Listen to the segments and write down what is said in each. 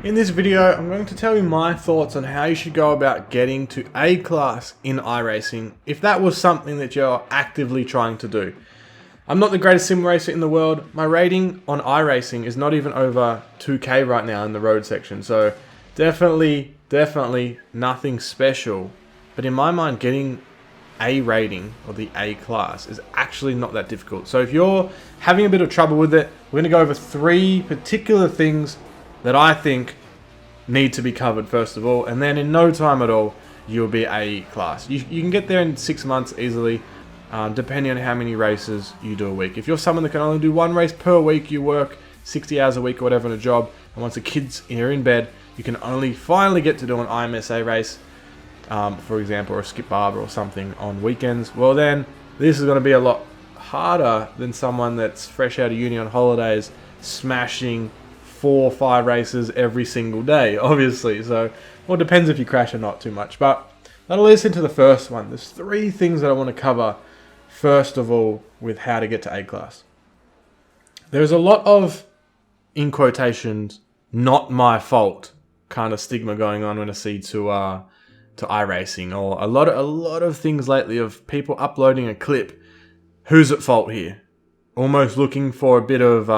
In this video, I'm going to tell you my thoughts on how you should go about getting to A class in iRacing if that was something that you're actively trying to do. I'm not the greatest sim racer in the world. My rating on iRacing is not even over 2k right now in the road section, so definitely nothing special. But in my mind, getting A rating or the A class is actually not that difficult. So if you're having a bit of trouble with it, we're going to go over 3 particular things that I think need to be covered first of all, and then in no time at all you'll be A class. You can get there in 6 months easily, depending on how many races you do a week. If you're someone that can only do 1 race per week, you work 60 hours a week or whatever in a job, and once the kids are in bed, you can only finally get to do an IMSA race, for example, or a skip barber or something on weekends, well then this is going to be a lot harder than someone that's fresh out of uni on holidays smashing 4 or 5 races every single day, obviously. So, well, it depends if you crash or not too much. But that'll lead us into the first one. There's 3 things that I want to cover, first of all, with how to get to A class. There's a lot of, in quotations, not my fault kind of stigma going on when I see to iRacing, or a lot of things lately of people uploading a clip. Who's at fault here? Almost looking for a bit of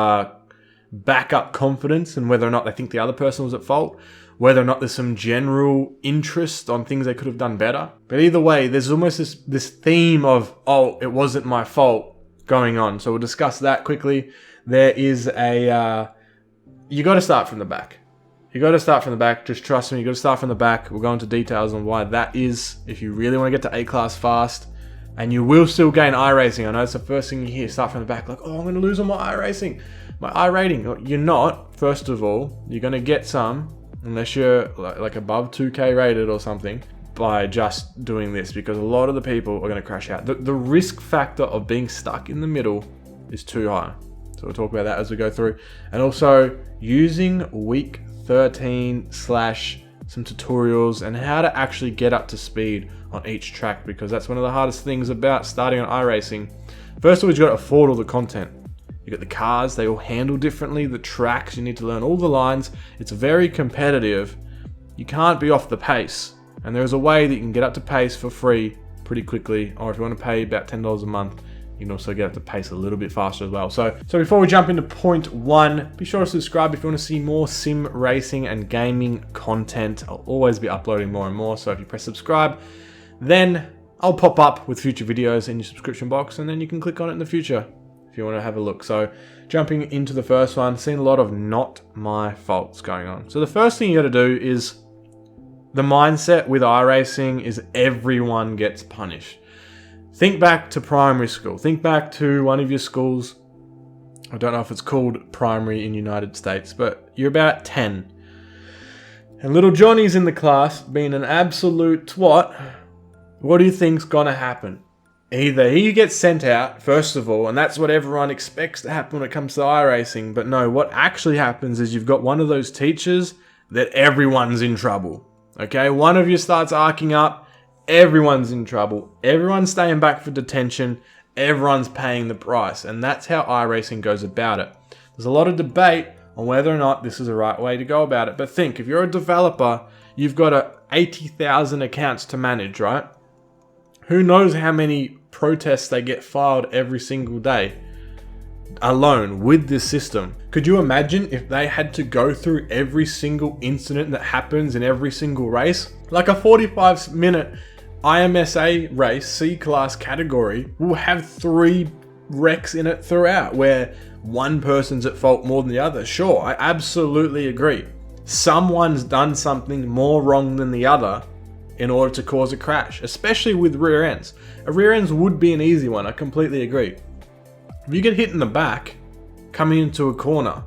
backup confidence and whether or not they think the other person was at fault, whether or not there's some general interest on things they could have done better. But either way, there's almost this theme of, oh, it wasn't my fault going on. So we'll discuss that quickly. There is you got to start from the back. You got to start from the back. Just trust me, you got to start from the back. We'll go into details on why that is if you really want to get to A class fast. And you will still gain iRacing. I know it's the first thing you hear, start from the back, like, oh, I'm going to lose on my iRacing, my iRating. You're not. First of all, you're going to get some, unless you're like above 2k rated or something, by just doing this, because a lot of the people are going to crash out. The risk factor of being stuck in the middle is too high. So we'll talk about that as we go through. And also using week 13 / some tutorials and how to actually get up to speed on each track, because that's one of the hardest things about starting on iRacing. First of all, you've got to afford all the content. You got the cars, they all handle differently. The tracks, you need to learn all the lines. It's very competitive. You can't be off the pace. And there's a way that you can get up to pace for free pretty quickly, or if you want to pay about $10 a month, you can also get up to pace a little bit faster as well. So before we jump into point 1, be sure to subscribe if you want to see more sim racing and gaming content. I'll always be uploading more and more. So if you press subscribe, then I'll pop up with future videos in your subscription box, and then you can click on it in the future if you want to have a look. So jumping into the first one, seeing a lot of not my faults going on. So the first thing you got to do is, the mindset with iRacing is everyone gets punished. Think back to primary school. Think back to one of your schools. I don't know if it's called primary in the United States, but you're about 10. And little Johnny's in the class being an absolute twat. What do you think's gonna happen? Either he gets sent out, first of all, and that's what everyone expects to happen when it comes to iRacing, but no, what actually happens is you've got one of those teachers that everyone's in trouble. Okay, one of you starts arcing up, everyone's in trouble. Everyone's staying back for detention. Everyone's paying the price. And that's how iRacing goes about it. There's a lot of debate on whether or not this is the right way to go about it. But think, if you're a developer, you've got 80,000 accounts to manage, right? Who knows how many protests they get filed every single day alone with this system. Could you imagine if they had to go through every single incident that happens in every single race? Like a 45-minute IMSA race, C-class category, will have 3 wrecks in it throughout, where one person's at fault more than the other. Sure, I absolutely agree. Someone's done something more wrong than the other in order to cause a crash, especially with rear ends. A rear ends would be an easy one, I completely agree. If you get hit in the back, coming into a corner,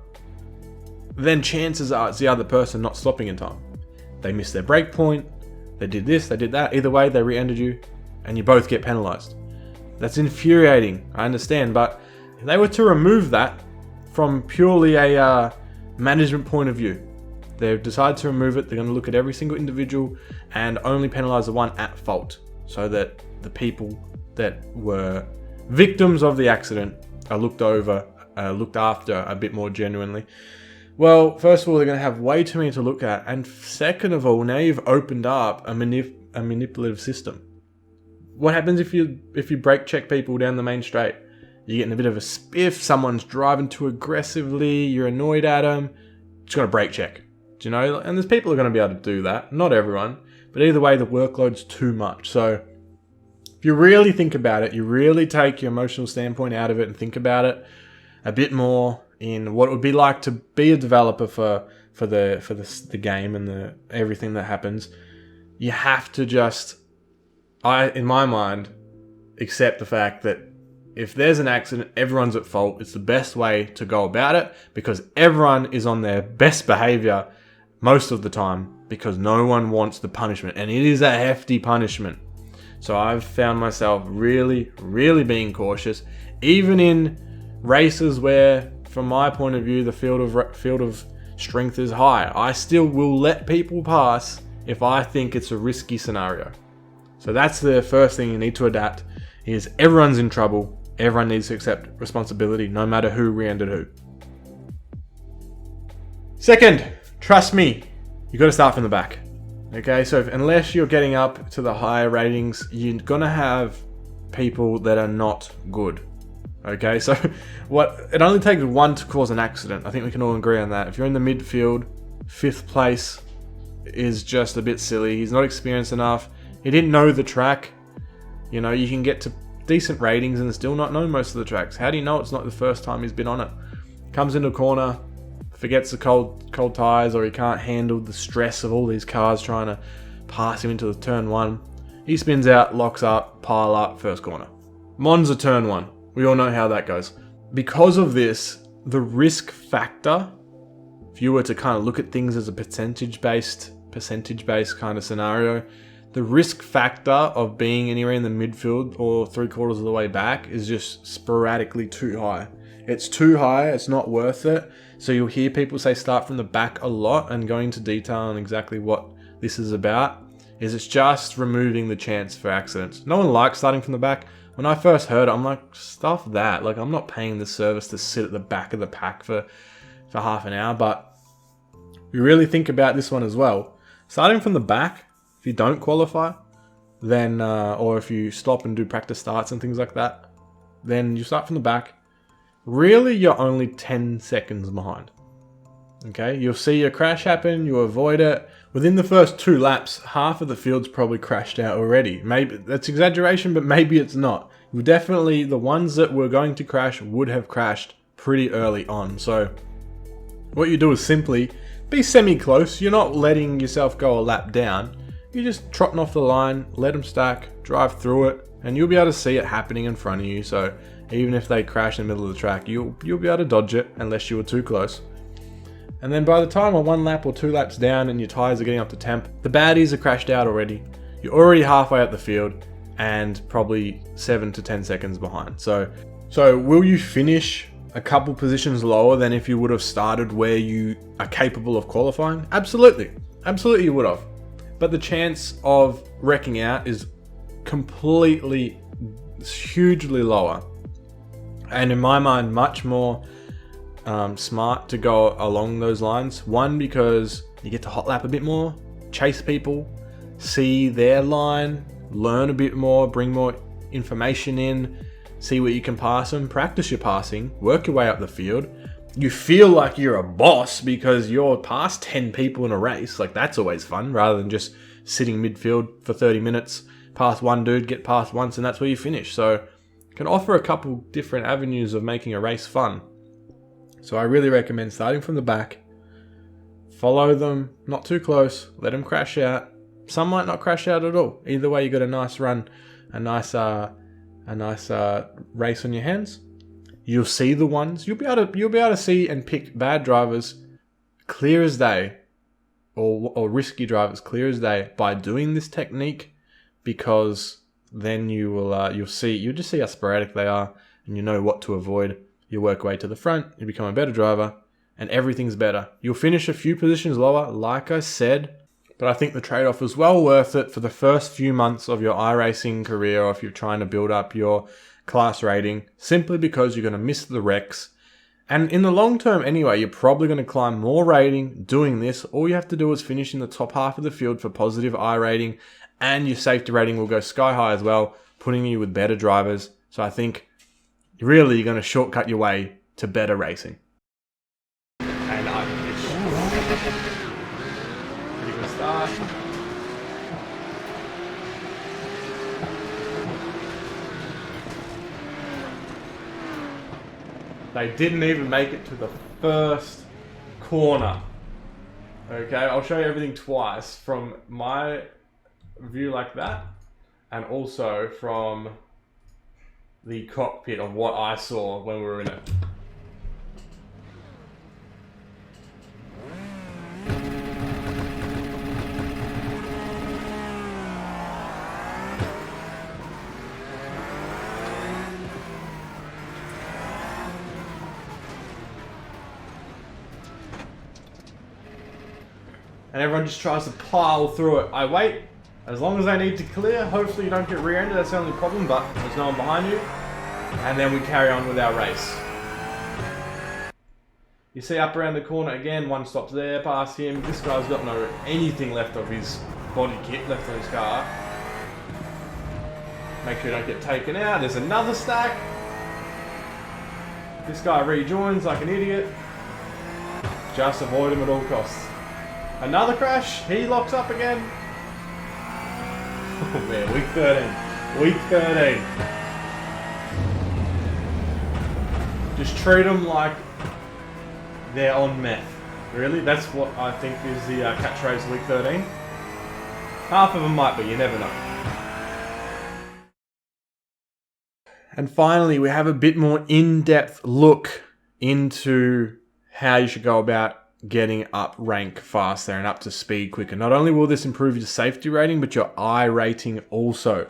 then chances are it's the other person not stopping in time. They missed their brake point, they did this, they did that, either way they rear-ended you, and you both get penalised. That's infuriating, I understand, but if they were to remove that from purely a management point of view, they've decided to remove it, they're going to look at every single individual and only penalise the one at fault, so that the people that were victims of the accident are looked after a bit more genuinely. Well, first of all, they're going to have way too many to look at. And second of all, now you've opened up a manipulative system. What happens if you brake check people down the main straight? You're getting a bit of a spiff, someone's driving too aggressively, you're annoyed at them, just got to brake check. Do you know? And there's people who are going to be able to do that. Not everyone. But either way, the workload's too much. So if you really think about it, you really take your emotional standpoint out of it and think about it a bit more in what it would be like to be a developer for the game and the everything that happens. You have to just, in my mind, accept the fact that if there's an accident, everyone's at fault. It's the best way to go about it because everyone is on their best behavior most of the time because no one wants the punishment, and it is a hefty punishment. So I've found myself really, really being cautious, even in races where, from my point of view, the field of strength is high. I still will let people pass if I think it's a risky scenario. So that's the first thing you need to adapt, is everyone's in trouble. Everyone needs to accept responsibility, no matter who rear-ended who. Second, trust me, you got to start from the back. Okay, so unless you're getting up to the higher ratings, you're gonna have people that are not good. Okay, so it only takes one to cause an accident. I think we can all agree on that. If you're in the midfield, 5th place is just a bit silly. He's not experienced enough. He didn't know the track. You know, you can get to decent ratings and still not know most of the tracks. How do you know it's not the first time he's been on it? Comes into a corner, forgets the cold tires, or he can't handle the stress of all these cars trying to pass him into the turn 1. He spins out, locks up, pile up, first corner. Monza turn 1. We all know how that goes. Because of this, the risk factor, if you were to kind of look at things as a percentage-based kind of scenario, the risk factor of being anywhere in the midfield or 3/4 of the way back is just sporadically too high. It's too high, it's not worth it. So you'll hear people say start from the back a lot, and going into detail on exactly what this is about is it's just removing the chance for accidents. No one likes starting from the back. When I first heard it, I'm like, stuff that. Like, I'm not paying the service to sit at the back of the pack for half an hour. But you really think about this one as well. Starting from the back, if you don't qualify, then or if you stop and do practice starts and things like that, then you start from the back. Really, you're only 10 seconds behind. Okay, you'll see a crash happen, you avoid it. Within the first 2 laps, half of the field's probably crashed out already. Maybe that's exaggeration, but maybe it's not. Definitely, the ones that were going to crash would have crashed pretty early on. So what you do is simply be semi-close. You're not letting yourself go a lap down. You're just trotting off the line, let them stack, drive through it, and you'll be able to see it happening in front of you. So even if they crash in the middle of the track, you'll be able to dodge it unless you were too close. And then by the time we're 1 lap or 2 laps down and your tyres are getting up to temp, the baddies are crashed out already. You're already halfway up the field and probably 7 to 10 seconds behind. So will you finish a couple positions lower than if you would have started where you are capable of qualifying? Absolutely. Absolutely you would have. But the chance of wrecking out is hugely lower. And in my mind, much more smart to go along those lines. One, because you get to hot lap a bit more, chase people, see their line, learn a bit more, bring more information in, see what you can pass them, practice your passing, work your way up the field. You feel like you're a boss because you're past 10 people in a race. Like, that's always fun, rather than just sitting midfield for 30 minutes, pass one dude, get past once, and that's where you finish. So it can offer a couple different avenues of making a race fun. So I really recommend starting from the back, follow them, not too close, let them crash out. Some might not crash out at all. Either way, you got a nice run, a nice race on your hands. You'll see the ones. You'll be able to see and pick bad drivers clear as day, or risky drivers clear as day by doing this technique, because then you'll just see how sporadic they are, and you know what to avoid. You work your way to the front, you become a better driver, and everything's better. You'll finish a few positions lower, like I said, but I think the trade-off is well worth it for the first few months of your iRacing career, or if you're trying to build up your class rating, simply because you're going to miss the wrecks, And in the long term anyway, you're probably going to climb more rating doing this. All you have to do is finish in the top half of the field for positive I rating, and your safety rating will go sky high as well, putting you with better drivers. So I think really you're going to shortcut your way to better racing. And pretty good start. They didn't even make it to the first corner. Okay, I'll show you everything twice from my view like that, and also from the cockpit of what I saw when we were in it. And everyone just tries to pile through it. I wait as long as they need to clear. Hopefully you don't get rear-ended, that's the only problem, but there's no one behind you. And then we carry on with our race. You see up around the corner again, one stops there, past him. This guy's got no anything left of his body kit left on his car. Make sure you don't get taken out. There's another stack. This guy rejoins like an idiot. Just avoid him at all costs. Another crash, he locks up again. Oh man, week 13. Week 13. Just treat them like they're on meth. Really? That's what I think is the catchphrase week 13. Half of them might be, you never know. And finally, we have a bit more in-depth look into how you should go about getting up rank faster and up to speed quicker. Not only will this improve your safety rating, but your I rating also.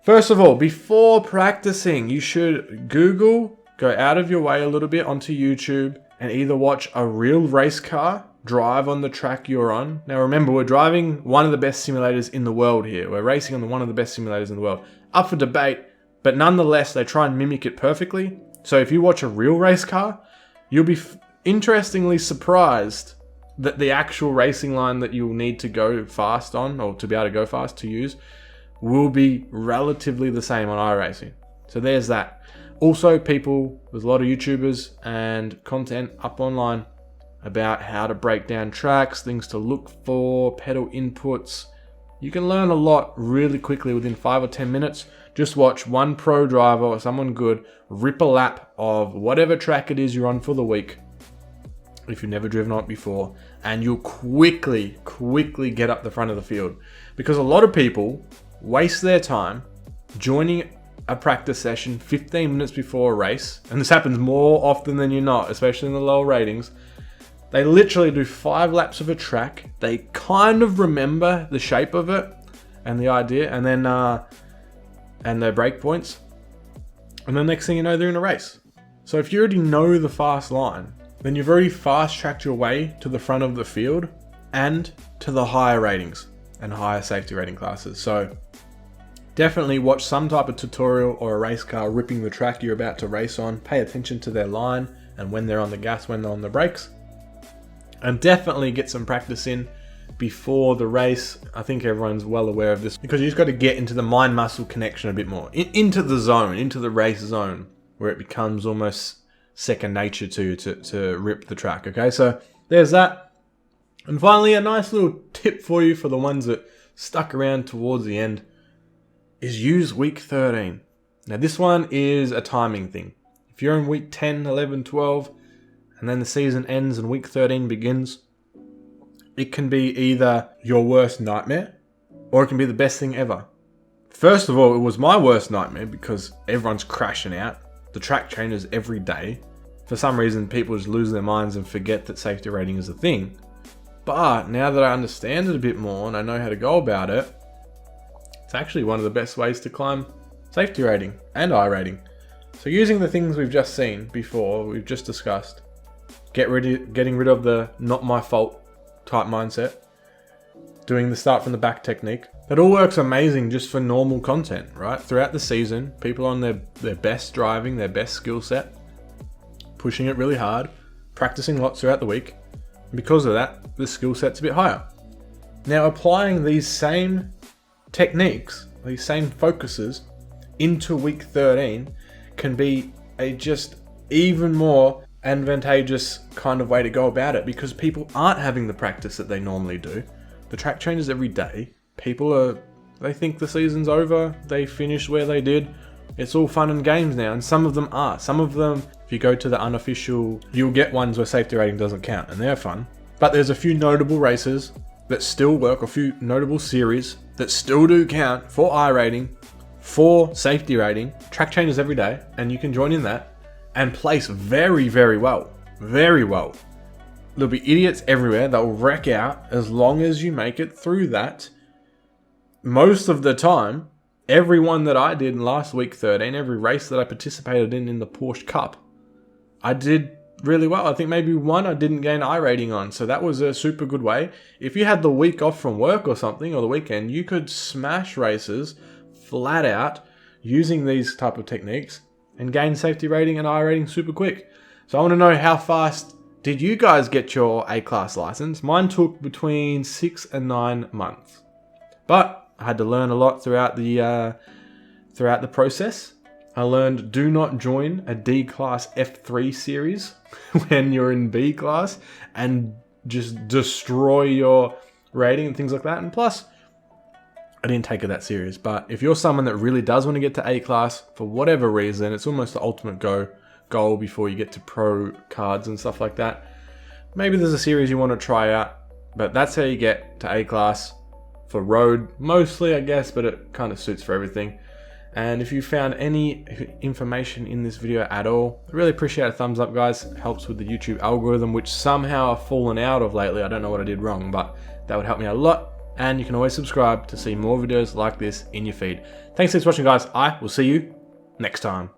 First of all, before practicing, you should Google, go out of your way a little bit onto YouTube, and either watch a real race car drive on the track you're on. Now remember, we're driving one of the best simulators in the world here. We're racing on one of the best simulators in the world. Up for debate, but nonetheless, they try and mimic it perfectly. So if you watch a real race car, you'll be interestingly surprised that the actual racing line that you'll need to go fast on, or to be able to go fast to use, will be relatively the same on iRacing. So there's that. Also, there's a lot of YouTubers and content up online about how to break down tracks, things to look for, pedal inputs. You can learn a lot really quickly within 5 or 10 minutes. Just watch one pro driver or someone good rip a lap of whatever track it is you're on for the week, if you've never driven on it before, and you'll quickly get up the front of the field. Because a lot of people waste their time joining a practice session 15 minutes before a race, and this happens more often than you're not, especially in the lower ratings. They literally do 5 laps of a track, they kind of remember the shape of it and the idea, and then and their break points, and the next thing you know, they're in a race. So if you already know the fast line, then you've already fast-tracked your way to the front of the field and to the higher ratings and higher safety rating classes. So definitely watch some type of tutorial or a race car ripping the track you're about to race on. Pay attention to their line and when they're on the gas, when they're on the brakes. And definitely get some practice in before the race. I think everyone's well aware of this, because you just got to get into the mind-muscle connection a bit more. Into the zone, into the race zone, where it becomes almost second nature to rip the track. Okay, so there's that. And finally, a nice little tip for you for the ones that stuck around towards the end is use week 13. Now this one is a timing thing. If you're in week 10, 11, 12, and then the season ends and week 13 begins, it can be either your worst nightmare or it can be the best thing ever. First of all, it was my worst nightmare because everyone's crashing out. The track changes every day. For some reason, people just lose their minds and forget that safety rating is a thing. But now that I understand it a bit more and I know how to go about it, it's actually one of the best ways to climb safety rating and I rating. So using the things we've just seen before, we've just discussed, getting rid of the not my fault type mindset, doing the start from the back technique, that all works amazing just for normal content, right? Throughout the season, people on their best driving, their best skill set, pushing it really hard, practicing lots throughout the week. And because of that, the skill set's a bit higher. Now, applying these same techniques, these same focuses into week 13 can be a just even more advantageous kind of way to go about it, because people aren't having the practice that they normally do. The track changes every day. They think the season's over. They finished where they did. It's all fun and games now, and some of them are. Some of them, if you go to the unofficial, you'll get ones where safety rating doesn't count, and they're fun. But there's a few notable races that still work, a few notable series that still do count for I rating, for safety rating. Track changes every day, and you can join in that and place very, very well. Very well. There'll be idiots everywhere that will wreck out as long as you make it through that. Most of the time, every one that I did in last week 13, every race that I participated in the Porsche Cup, I did really well. I think maybe one I didn't gain I rating on, so that was a super good way. If you had the week off from work or something, or the weekend, you could smash races flat out using these type of techniques and gain safety rating and I rating super quick. So I want to know, how fast did you guys get your A-class license? Mine took between 6 and 9 months. But I had to learn a lot throughout the process. I learned, do not join a D-class F3 series when you're in B class and just destroy your rating and things like that. And plus, I didn't take it that serious. But if you're someone that really does want to get to A class for whatever reason, it's almost the ultimate goal before you get to pro cards and stuff like that. Maybe there's a series you want to try out, but that's how you get to A class. For road mostly, I guess, but it kind of suits for everything. And if you found any information in this video at all, I really appreciate a thumbs up, guys. It helps with the YouTube algorithm, which somehow I've fallen out of lately. I don't know what I did wrong, but that would help me out a lot. And you can always subscribe to see more videos like this in your feed. Thanks for watching, guys. I will see you next time.